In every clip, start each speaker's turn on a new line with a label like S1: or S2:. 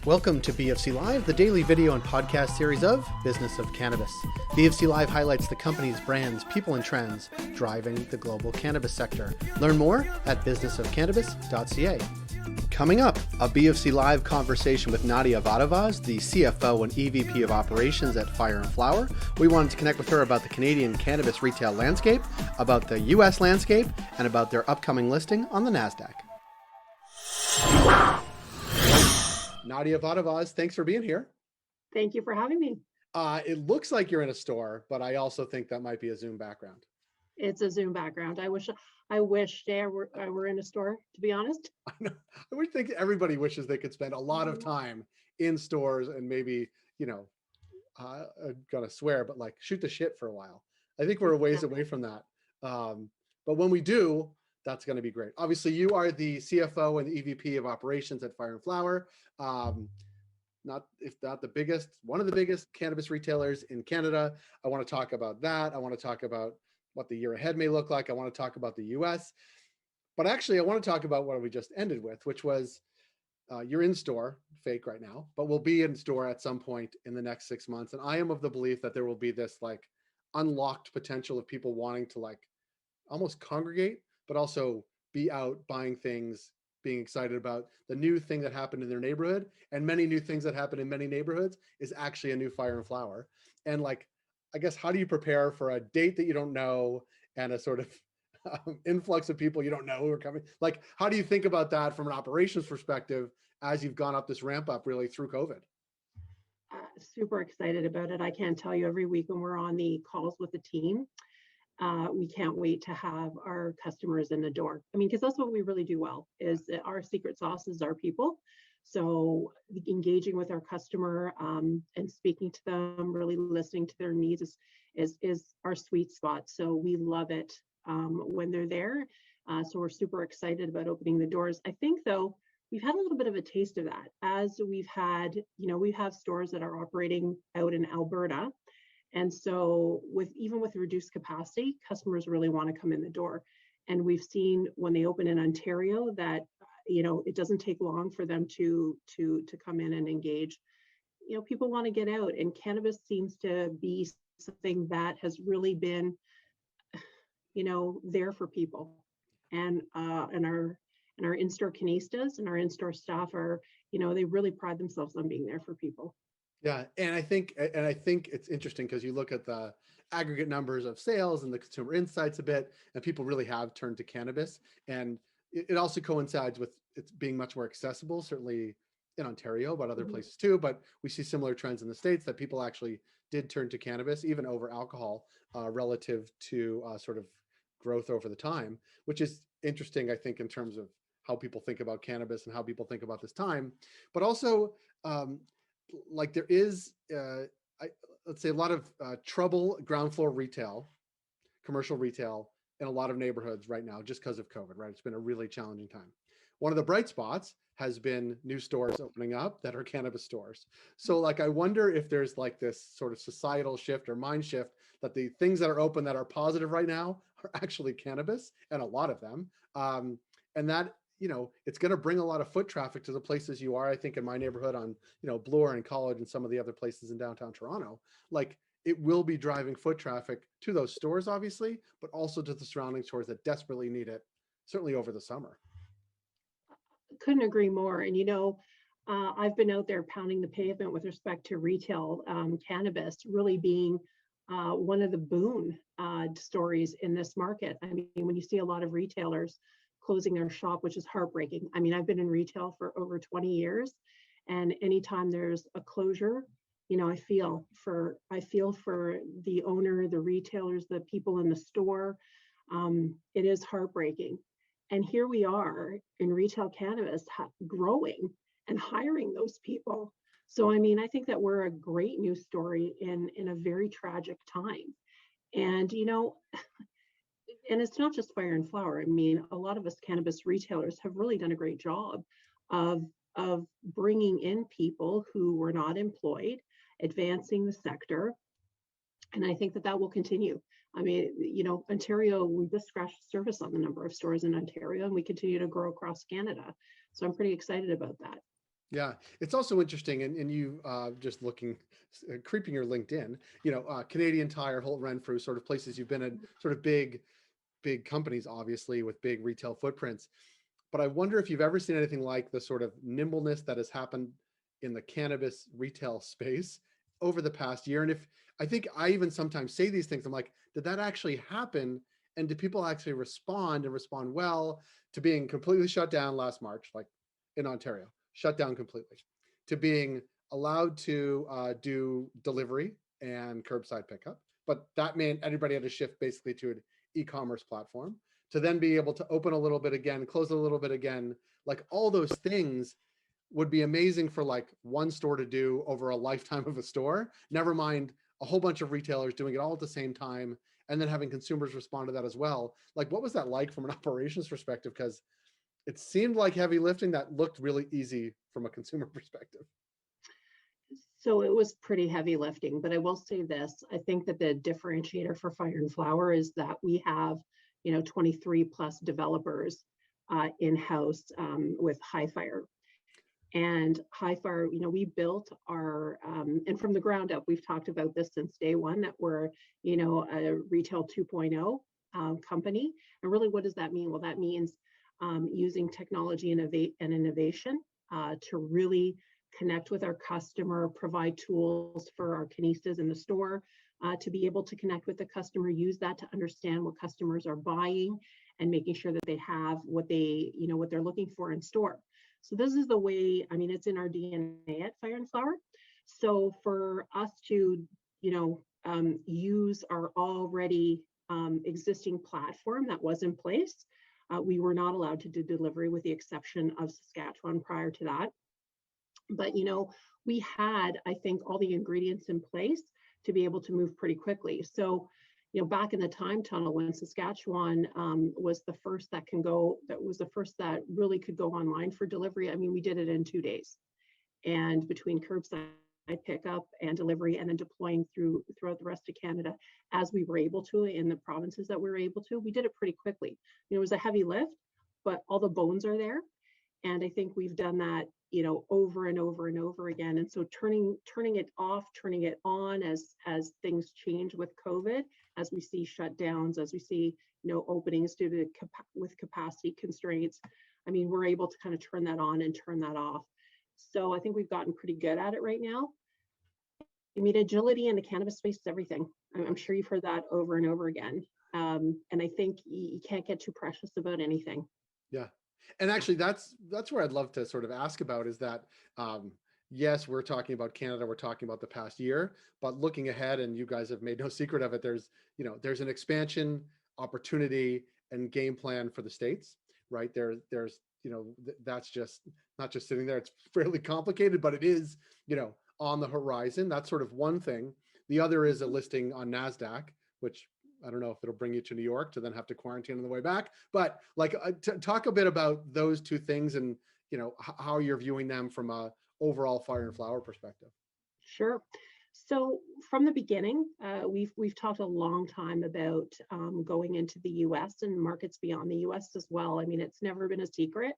S1: Welcome to BFC Live, the daily video and podcast series of Business of Cannabis. BFC Live highlights the companies, brands, people, and trends driving the global cannabis sector. Learn more at businessofcannabis.ca. Coming up, a BFC Live conversation with Nadia Vattovaz, the CFO and EVP of Operations at Fire & Flower. We wanted to connect with her about the Canadian cannabis retail landscape, about the U.S. landscape, and about their upcoming listing on the Nasdaq. Nadia Vattovaz, thanks for being here.
S2: Thank you for having me.
S1: It looks like you're in a store, but I also think that might be a Zoom background.
S2: It's a Zoom background. I wish I were in a store, to be honest.
S1: I know. I would think everybody wishes they could spend a lot of time in stores and maybe, I'm gonna swear, but like shoot the shit for a while. I think we're a ways away from that. But when we do, that's going to be great. Obviously, you are the CFO and the EVP of Operations at Fire & Flower. Not if not the biggest, one of the biggest cannabis retailers in Canada. I want to talk about that. I want to talk about what the year ahead may look like. I want to talk about the US. But actually, I want to talk about what we just ended with, which was you're in store, fake right now, but we'll be in store at some point in the next 6 months. And I am of the belief that there will be this like unlocked potential of people wanting to like almost congregate, but also be out buying things, being excited about the new thing that happened in their neighborhood. And many new things that happen in many neighborhoods is actually a new Fire & Flower. And like, I guess, how do you prepare for a date that you don't know and a sort of influx of people you don't know who are coming? Like, how do you think about that from an operations perspective as you've gone up this ramp up really through COVID?
S2: Super excited about it. I can't tell you, every week when we're on the calls with the team, we can't wait to have our customers in the door. I mean, because that's what we really do well, is that our secret sauce is our people. So engaging with our customer and speaking to them, really listening to their needs is our sweet spot. So we love it when they're there. So we're super excited about opening the doors. I think, though, we've had a little bit of a taste of that, as we've had, we have stores that are operating out in Alberta. And so even with reduced capacity, customers really want to come in the door. And we've seen when they open in Ontario that, it doesn't take long for them to come in and engage. People want to get out, and cannabis seems to be something that has really been, there for people. And our in-store canistas and our in-store staff are, they really pride themselves on being there for people.
S1: Yeah, and I think it's interesting because you look at the aggregate numbers of sales and the consumer insights a bit, and people really have turned to cannabis. And it also coincides with it being much more accessible, certainly in Ontario, but other places too. But we see similar trends in the States that people actually did turn to cannabis, even over alcohol, relative to sort of growth over the time, which is interesting, I think, in terms of how people think about cannabis and how people think about this time. But also, like there is, let's say, a lot of trouble ground floor retail, commercial retail in a lot of neighborhoods right now just because of COVID, right? It's been a really challenging time. One of the bright spots has been new stores opening up that are cannabis stores. So like, I wonder if there's like this sort of societal shift or mind shift that the things that are open that are positive right now are actually cannabis, and a lot of them. And that, it's going to bring a lot of foot traffic to the places you are. I think in my neighborhood on, Bloor and College and some of the other places in downtown Toronto, like it will be driving foot traffic to those stores, obviously, but also to the surrounding stores that desperately need it, certainly over the summer.
S2: Couldn't agree more. And, I've been out there pounding the pavement with respect to retail cannabis really being one of the boom stories in this market. I mean, when you see a lot of retailers closing their shop, which is heartbreaking. I mean, I've been in retail for over 20 years, and anytime there's a closure, I feel for the owner, the retailers, the people in the store. It is heartbreaking. And here we are in retail cannabis growing and hiring those people. So, I mean, I think that we're a great news story in a very tragic time. And, and it's not just Fire & Flower. I mean, a lot of us cannabis retailers have really done a great job of bringing in people who were not employed, advancing the sector. And I think that will continue. I mean, Ontario, we just scratched the surface on the number of stores in Ontario, and we continue to grow across Canada. So I'm pretty excited about that.
S1: Yeah, it's also interesting, and you just looking, creeping your LinkedIn, Canadian Tire, Holt Renfrew, sort of places you've been in, sort of big companies, obviously with big retail footprints. But I wonder if you've ever seen anything like the sort of nimbleness that has happened in the cannabis retail space over the past year. And if I think I even sometimes say these things, I'm like, did that actually happen? And do people actually respond and respond well to being completely shut down last March, like in Ontario, shut down completely, to being allowed to do delivery and curbside pickup? But that meant everybody had to shift basically to an e-commerce platform, to then be able to open a little bit again, close a little bit again. Like all those things would be amazing for like one store to do over a lifetime of a store, never mind a whole bunch of retailers doing it all at the same time, and then having consumers respond to that as well. Like, what was that like from an operations perspective? Because it seemed like heavy lifting that looked really easy from a consumer perspective.
S2: So it was pretty heavy lifting, but I will say this, I think that the differentiator for Fire and Flower is that we have, 23 plus developers in-house with High Fire. And High Fire, we built our, and from the ground up, we've talked about this since day one, that we're, a retail 2.0 company. And really, what does that mean? Well, that means using technology and innovation to really connect with our customer, provide tools for our canistas in the store to be able to connect with the customer, use that to understand what customers are buying and making sure that they have what what they're looking for in store. So this is the way, it's in our DNA at Fire and Flower. So for us to, use our already existing platform that was in place, we were not allowed to do delivery with the exception of Saskatchewan prior to that. But, we had, I think, all the ingredients in place to be able to move pretty quickly. So, back in the time tunnel when Saskatchewan was the first that really could go online for delivery. We did it in 2 days. And between curbside pickup and delivery and then deploying throughout the rest of Canada as we were able to in the provinces that we were able to, we did it pretty quickly. It was a heavy lift, but all the bones are there. And I think we've done that, over and over and over again. And so turning it off, turning it on as things change with COVID, as we see shutdowns, as we see, openings due to with capacity constraints. We're able to kind of turn that on and turn that off. So I think we've gotten pretty good at it right now. Agility in the cannabis space is everything. I'm sure you've heard that over and over again. And I think you can't get too precious about anything.
S1: Yeah. And actually, that's where I'd love to sort of ask about is that, yes, we're talking about Canada, we're talking about the past year, but looking ahead, and you guys have made no secret of it, there's an expansion opportunity and game plan for the States, right? There's that's just not just sitting there. It's fairly complicated, but it is, on the horizon. That's sort of one thing. The other is a listing on Nasdaq, which I don't know if it'll bring you to New York to then have to quarantine on the way back, but like talk a bit about those two things and how you're viewing them from a overall Fire and Flower perspective.
S2: Sure. So from the beginning, we've talked a long time about going into the U.S. and markets beyond the U.S. as well. It's never been a secret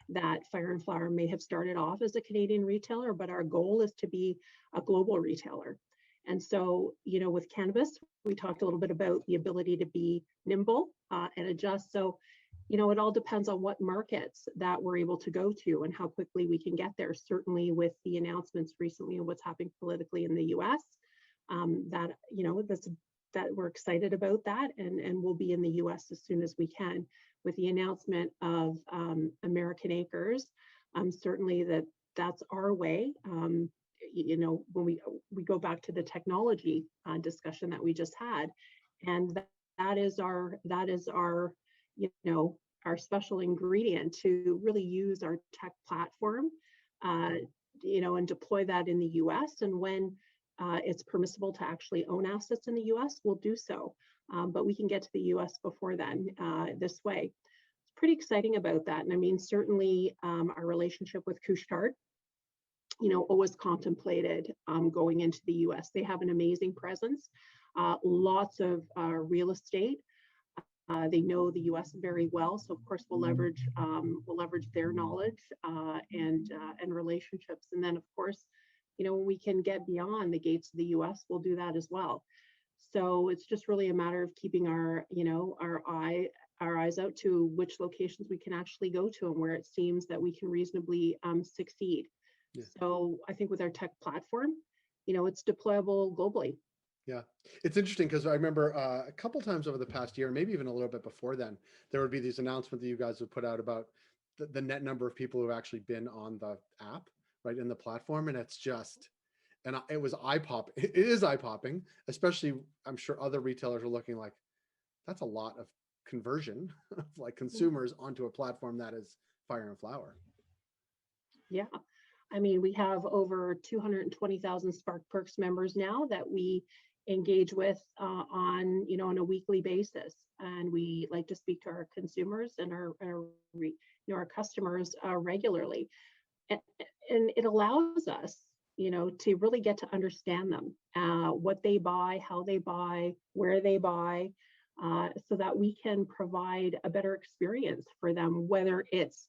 S2: that Fire and Flower may have started off as a Canadian retailer, but our goal is to be a global retailer. And so, with cannabis, we talked a little bit about the ability to be nimble and adjust. So, it all depends on what markets that we're able to go to and how quickly we can get there. Certainly with the announcements recently of what's happening politically in the US, that we're excited about that and we'll be in the US as soon as we can. With the announcement of American Acres, certainly that's our way. When we go back to the technology discussion that we just had, and that is our our special ingredient to really use our tech platform, and deploy that in the U.S. And when it's permissible to actually own assets in the U.S., we'll do so. But we can get to the U.S. before then this way. It's pretty exciting about that. And certainly our relationship with Couche-Tard, always contemplated going into the US. They have an amazing presence, lots of real estate, They know the U.S. very well, so of course we'll leverage their knowledge and relationships. And then of course, when we can get beyond the gates of the U.S., we'll do that as well. So it's just really a matter of keeping our eyes out to which locations we can actually go to and where it seems that we can reasonably succeed.
S1: Yeah.
S2: So I think with our tech platform, it's deployable globally.
S1: Yeah, it's interesting because I remember a couple times over the past year, maybe even a little bit before then, there would be these announcements that you guys would put out about the net number of people who have actually been on the app, right, in the platform. And it's just, it was eye-popping. It is eye-popping, especially I'm sure other retailers are looking like, that's a lot of conversion of like consumers onto a platform that is Fire and Flower.
S2: Yeah. I mean, we have over 220,000 Spark Perks members now that we engage with on a weekly basis, and we like to speak to our consumers and our customers regularly, and it allows us to really get to understand them, what they buy, how they buy, where they buy, so that we can provide a better experience for them, whether it's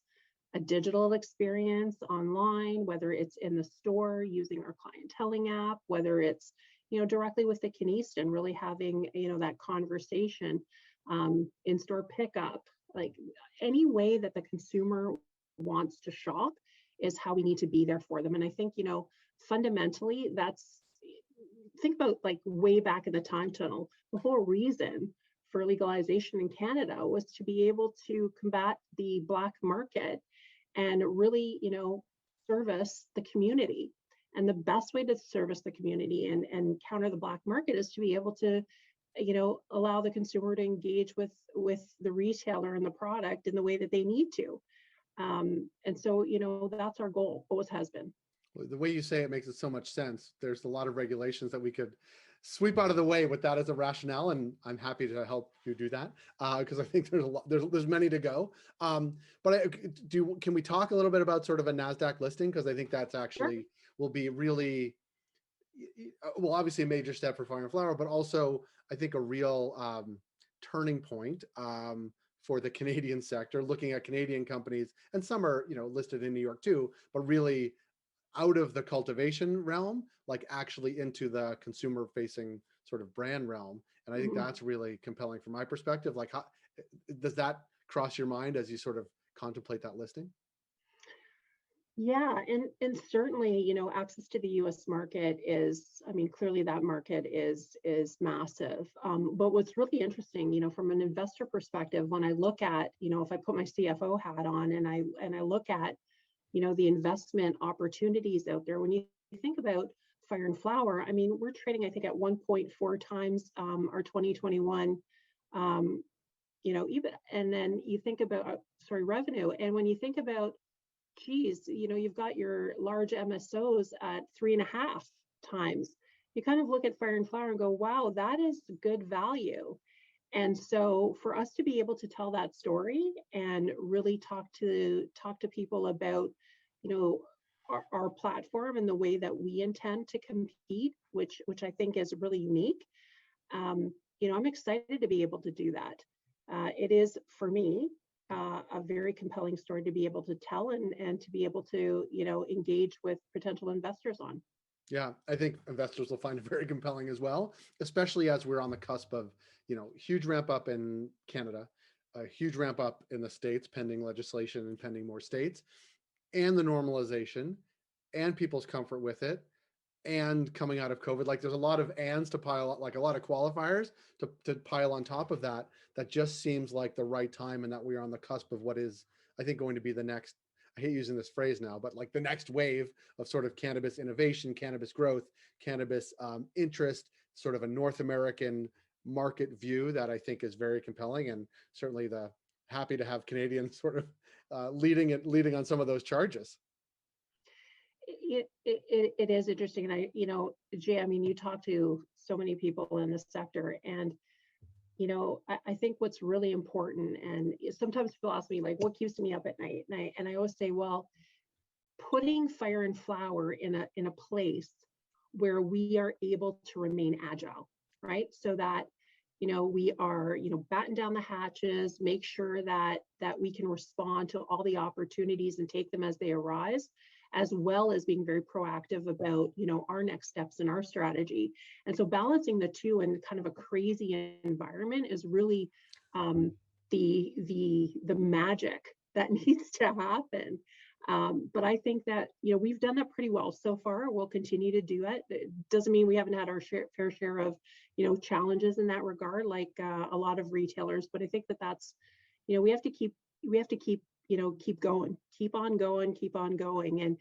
S2: a digital experience online, whether it's in the store using our clienteling app, whether it's directly with the canista and really having that conversation, in-store pickup, like any way that the consumer wants to shop is how we need to be there for them. And I think fundamentally think about like way back in the time tunnel, the whole reason for legalization in Canada was to be able to combat the black market and really, service the community. And the best way to service the community and counter the black market is to be able to, allow the consumer to engage with the retailer and the product in the way that they need to. And so, that's our goal, always has been.
S1: The way you say it makes it so much sense. There's a lot of regulations that we could sweep out of the way with that as a rationale, and I'm happy to help you do that because I think there's a lot, there's many to go. But can we talk a little bit about sort of a Nasdaq listing, because I think that's actually
S2: Sure.
S1: will be really, well, obviously a major step for Fire and Flower, but also I think a real turning point for the Canadian sector, looking at Canadian companies, and some are listed in New York too, but really out of the cultivation realm, like actually into the consumer facing sort of brand realm. And I think that's really compelling from my perspective. Like, how does that cross your mind as you sort of contemplate that listing?
S2: Yeah, and certainly, access to the U.S. market is, I mean, clearly that market is massive. But what's really interesting, from an investor perspective, when I look at, if I put my CFO hat on and I look at, the investment opportunities out there, when you think about Fire and Flower, I mean, we're trading, I think, at 1.4 times our 2021, even, and then you think about, revenue. And when you think about, geez, you've got your large MSOs at 3.5 times, you kind of look at Fire and Flower and go, wow, that is good value. And so for us to be able to tell that story and really talk to people about, our platform and the way that we intend to compete, which I think is really unique. I'm excited to be able to do that. It is, for me, a very compelling story to be able to tell and to be able to, engage with potential investors on.
S1: Yeah, I think investors will find it very compelling as well, especially as we're on the cusp of, huge ramp up in Canada, a huge ramp up in the States, pending legislation and pending more states, and the normalization and people's comfort with it, and coming out of COVID. Like, there's a lot of ands to pile, like a lot of qualifiers to pile on top of that, that just seems like the right time, and that we are on the cusp of what is, I think, going to be the next, I hate using this phrase now, but like the next wave of sort of cannabis innovation, cannabis growth, cannabis interest, sort of a North American market view that I think is very compelling, and certainly happy to have Canadians sort of leading on some of those charges.
S2: It is interesting. And Jay, I mean, you talk to so many people in this sector, and I think what's really important, and sometimes people ask me, like, what keeps me up at night? And I always say, well, putting Fire and Flower in a place where we are able to remain agile, right? So that, we are, batten down the hatches, make sure that we can respond to all the opportunities and take them as they arise, as well as being very proactive about, our next steps in our strategy. And so balancing the two in kind of a crazy environment is really the magic that needs to happen. But I think that, we've done that pretty well so far. We'll continue to do it. It doesn't mean we haven't had our fair share of, challenges in that regard, like a lot of retailers. But I think that that's, we have to keep, keep going, keep on going. And,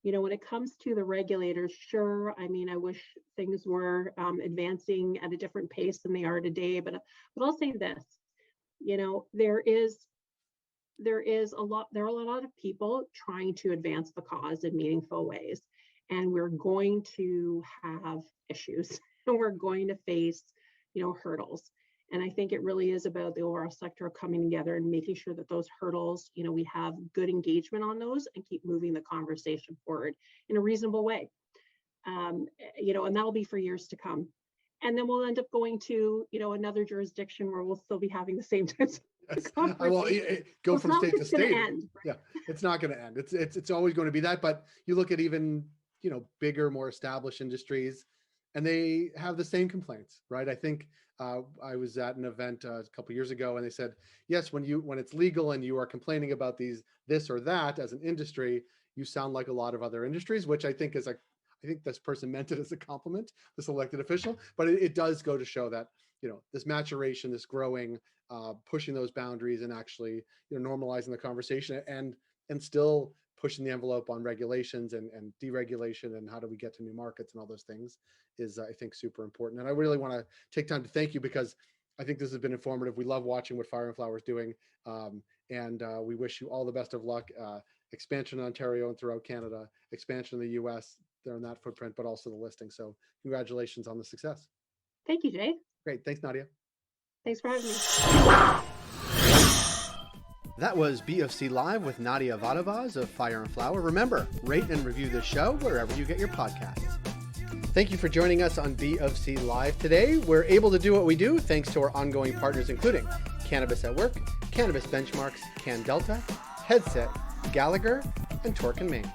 S2: when it comes to the regulators, sure. I mean, I wish things were advancing at a different pace than they are today. But I'll say this, there are a lot of people trying to advance the cause in meaningful ways, and we're going to have issues and we're going to face hurdles. And I think it really is about the overall sector coming together and making sure that those hurdles, we have good engagement on those and keep moving the conversation forward in a reasonable way. And that'll be for years to come. And then we'll end up going to, another jurisdiction where we'll still be having the same types of conversations.
S1: Go from state to state.
S2: End, right?
S1: Yeah, it's not going to end. It's always going to be that. But you look at even, bigger, more established industries, and they have the same complaints, right? I think I was at an event a couple of years ago, and they said, yes, when it's legal and you are complaining about this or that as an industry, you sound like a lot of other industries, which I think is I think this person meant it as a compliment, this elected official, but it does go to show that, this maturation, this growing, pushing those boundaries and actually, normalizing the conversation and still pushing the envelope on regulations and deregulation and how do we get to new markets and all those things is, I think, super important. And I really want to take time to thank you because I think this has been informative. We love watching what Fire and Flower is doing. And we wish you all the best of luck. Expansion in Ontario and throughout Canada, expansion in the US, they're in that footprint, but also the listing. So congratulations on the success.
S2: Thank you, Jay.
S1: Great. Thanks, Nadia.
S2: Thanks for having me.
S1: That was BofC Live with Nadia Vattovaz of Fire and Flower. Remember, rate and review this show wherever you get your podcasts. Thank you for joining us on BofC Live today. We're able to do what we do thanks to our ongoing partners, including Cannabis at Work, Cannabis Benchmarks, CanDelta, Headset, Gallagher, and Torque and Main.